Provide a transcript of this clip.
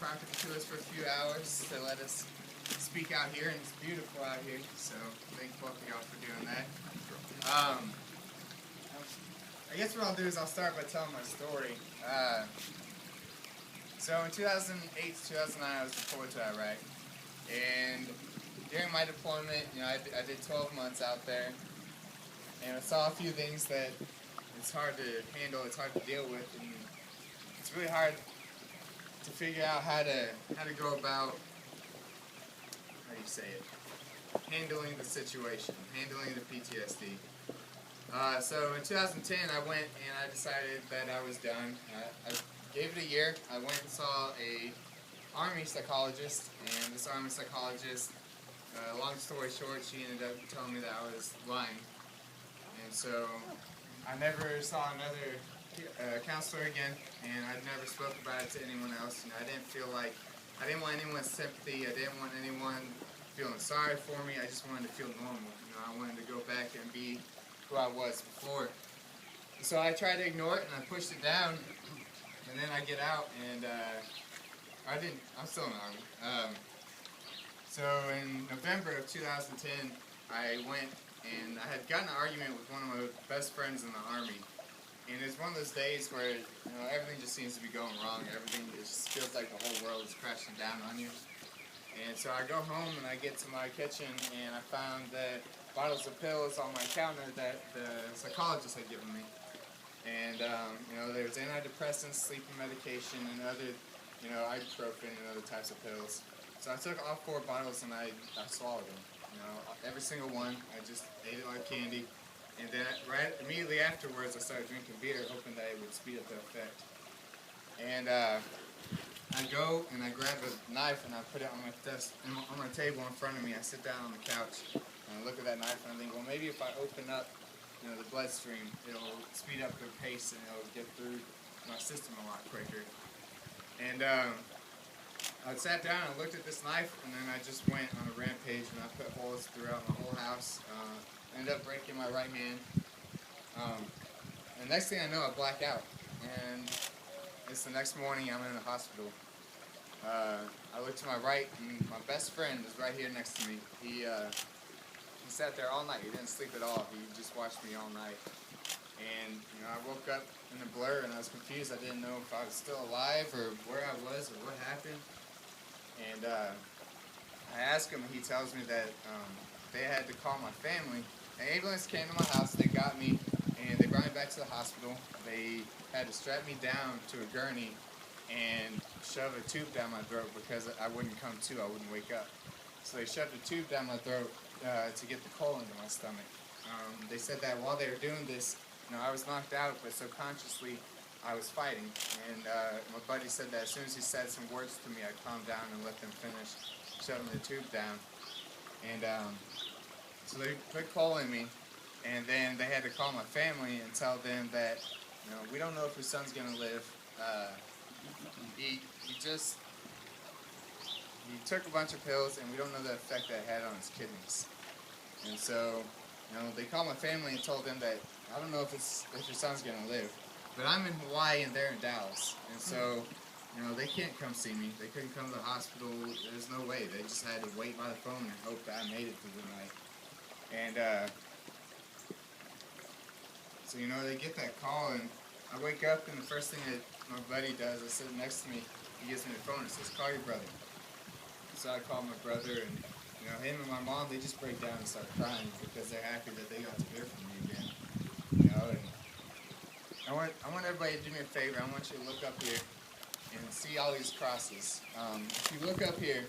prompted to us for a few hours to let us speak out here, and it's beautiful out here, so thank both of y'all for doing that. I guess what I'll do is I'll start by telling my story. So in 2008 to 2009, I was deployed to Iraq, and during my deployment, I did 12 months out there, and I saw a few things that it's hard to handle, it's hard to deal with, and it's really hard to figure out how to go about, how do you say it, handling the situation, handling the PTSD. So in 2010, I went and I decided that I was done. I gave it a year. I went and saw a Army psychologist, and this Army psychologist, long story short, she ended up telling me that I was lying. And so I never saw another counselor again, and I never spoke about it to anyone else. I didn't want anyone's sympathy. I didn't want anyone feeling sorry for me. I just wanted to feel normal. I wanted to go back and be who I was before. So I tried to ignore it, and I pushed it down, and then I get out, and I'm still in the Army. So in November of 2010, I went and I had gotten an argument with one of my best friends in the Army. And it's one of those days where everything just seems to be going wrong. Everything just feels like the whole world is crashing down on you. And so I go home and I get to my kitchen and I found that bottles of pills on my counter that the psychologist had given me. And there was antidepressants, sleeping medication, and other ibuprofen and other types of pills. So I took all 4 bottles and I swallowed them. Every single one. I just ate it like candy. And then immediately afterwards, I started drinking beer, hoping that it would speed up the effect. And I go and I grab a knife and I put it on my desk, on my table in front of me. I sit down on the couch and I look at that knife and I think, well, maybe if I open up, the bloodstream, it'll speed up the pace and it'll get through my system a lot quicker. And I sat down and looked at this knife, and then I just went on a rampage and I put holes throughout my whole house. Ended up breaking my right hand. And next thing I know, I black out. And it's the next morning, I'm in the hospital. I look to my right, and my best friend is right here next to me. He sat there all night. He didn't sleep at all. He just watched me all night. And I woke up in a blur, and I was confused. I didn't know if I was still alive or where I was or what happened. And I asked him, and he tells me that they had to call my family. An ambulance came to my house, they got me, and they brought me back to the hospital. They had to strap me down to a gurney and shove a tube down my throat because I wouldn't come to, I wouldn't wake up. So they shoved a tube down my throat to get the coal into my stomach. They said that while they were doing this, I was knocked out, but subconsciously I was fighting. And my buddy said that as soon as he said some words to me, I'd calm down and let them finish shoving the tube down. And so they put coal in me, and then they had to call my family and tell them that, we don't know if your son's going to live. He took a bunch of pills, and we don't know the effect that it had on his kidneys. And so, they called my family and told them that, I don't know if your son's going to live. But I'm in Hawaii, and they're in Dallas. And so, they can't come see me. They couldn't come to the hospital. There's no way. They just had to wait by the phone and hope that I made it through the night. And so they get that call, and I wake up, and the first thing that my buddy does, I sit next to me, he gives me the phone and says, call your brother. So I call my brother, and him and my mom, they just break down and start crying because they're happy that they got to hear from me again. And I want everybody to do me a favor. I want you to look up here and see all these crosses. If you look up here,